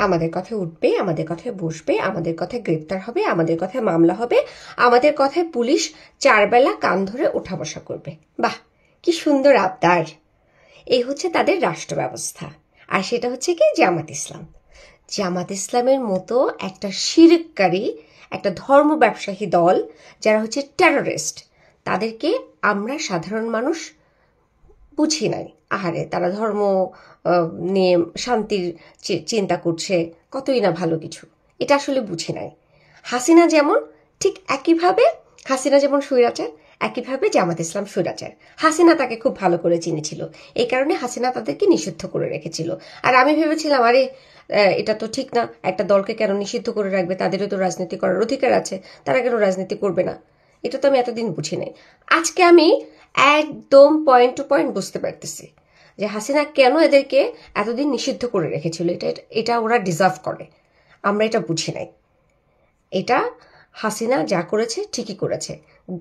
আমাদের কথায় উঠবে, আমাদের কথায় বসবে, আমাদের কথায় গ্রেপ্তার হবে, আমাদের কথায় মামলা হবে, আমাদের কথায় পুলিশ 4 বেলা কান ধরে ওঠা বসা করবে। বাহ, কি সুন্দর আবদার! এই হচ্ছে তাদের রাষ্ট্র ব্যবস্থা। আর সেটা হচ্ছে কি জামাত ইসলাম। জামাত ইসলামের মতো একটা শিরককারী, একটা ধর্ম ব্যবসায়ী দল, যারা হচ্ছে টেররিস্ট, তাদেরকে আমরা সাধারণ মানুষ বুঝি নাই। আহারে, তারা ধর্ম নিয়ে শান্তির চিন্তা করছে, কতই না ভালো কিছু, এটা আসলে বুঝি নাই। হাসিনা যেমন, ঠিক একইভাবে হাসিনা যেমন স্বৈরাচার, একইভাবে জামাত ইসলাম স্বৈরাচার। হাসিনা তাকে খুব ভালো করে চিনেছিল, এই কারণে হাসিনা তাদেরকে নিষিদ্ধ করে রেখেছিল। আর আমি ভেবেছিলাম, আরে এটা তো ঠিক না, একটা দলকে কেন নিষিদ্ধ করে রাখবে, তাদেরও তো রাজনীতি করার অধিকার আছে, তারা কেন রাজনীতি করবে না? এটা তো আমি এতদিন বুঝি নাই। আজকে আমি একদম পয়েন্ট টু পয়েন্ট বুঝতে পারতেছি যে হাসিনা কেন এদেরকে এতদিন নিষিদ্ধ করে রেখেছিল। এটা ওরা ডিজার্ভ করে, আমরা এটা বুঝি নাই। এটা হাসিনা যা করেছে ঠিকই করেছে।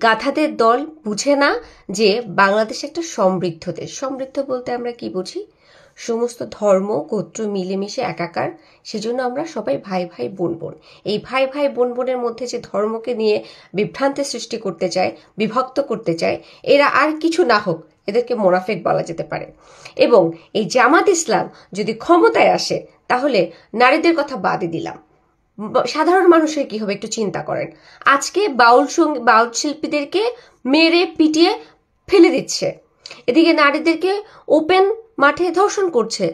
গাধাদের দল বুঝে না যে বাংলাদেশ একটা সমৃদ্ধ দেশ। সমৃদ্ধ বলতে আমরা কি বুঝি? সমস্ত ধর্ম গোত্র মিলেমিশে একাকার, সেজন্য আমরা সবাই ভাই ভাই বোন বোন। এই ভাই ভাই বোন বোনের মধ্যে যে ধর্মকে নিয়ে বিভ্রান্তি সৃষ্টি করতে চায়, বিভক্ত করতে চায়, এরা আর কিছু না হোক, এদেরকে মোনাফেক বলা যেতে পারে। এবং এই জামাত ইসলাম যদি ক্ষমতায় আসে, তাহলে নারীদের কথা বাদই দিলাম, সাধারণ মানুষের কি হবে একটু চিন্তা করেন। আজকে বাউল শিল্পীদেরকে মেরে পিটিয়ে ফেলে দিচ্ছে, এদিকে নারীদেরকে ওপেন মাঠে ধর্ষণ করছে।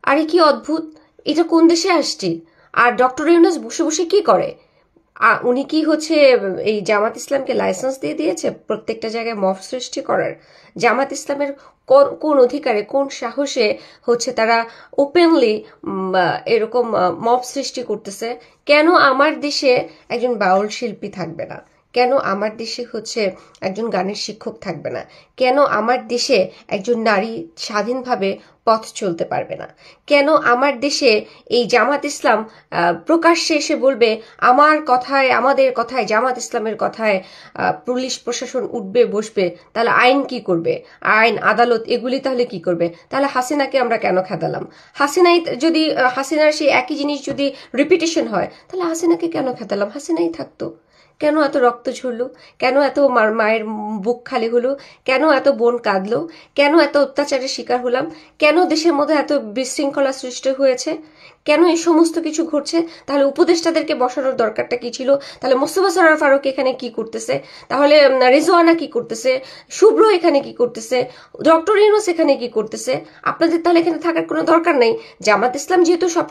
আরে কি অদ্ভুত, এটা কোন দেশে আসছি? আর ডক্টর ইউনূস বসে বসে কি করে? উনি কি হচ্ছে এই জামাত ইসলামকে লাইসেন্স দিয়ে দিয়েছে প্রত্যেকটা জায়গায় মব সৃষ্টি করার? জামাত ইসলামের কোন অধিকারে, কোন সাহসে হচ্ছে তারা ওপেনলি এরকম মব সৃষ্টি করতেছে? কেন আমার দেশে একজন বাউল শিল্পী থাকবে না? কেন আমার দেশে হচ্ছে একজন গানের শিক্ষক থাকবে না? কেন আমার দেশে একজন নারী স্বাধীনভাবে পথ চলতে পারবে না? কেন আমার দেশে এই জামাত ইসলাম প্রকাশ্যে এসে বলবে আমার কথায়, আমাদের কথায়, জামাত ইসলামের কথায় পুলিশ প্রশাসন উঠবে বসবে? তাহলে আইন কি করবে? আইন আদালত এগুলি তাহলে কি করবে? তাহলে হাসিনাকে আমরা কেন খেদালাম? হাসিনার সেই একই জিনিস যদি রিপিটেশন হয়, তাহলে হাসিনাকে কেন খেদালাম? হাসিনাই থাকতো। কেন এত রক্ত ঝরলো? কেন এত মায়ের বুক খালি হলো? কেন এত বোন কাঁদলো? কেন এত অত্যাচারের শিকার হলাম? কেন দেশের মধ্যে এত বিশৃঙ্খলা সৃষ্টি হয়েছে? কেন এই সমস্ত কিছু ঘটছে? তাহলে উপদেষ্টাদেরকে বসানোর দরকারটা কি ছিল? তাহলে মোস্তফা সরোয়ার ফারুক এখানে কি করতেছে? তাহলে রিজওয়ানা কি করতেছে? শুভ্র এখানে কি করতেছে? ডক্টর ইউনূস এখানে কি করতেছে? আপনাদের তাহলে এখানে থাকার কোনো দরকার নেই। জামাত ইসলাম যেহেতু সব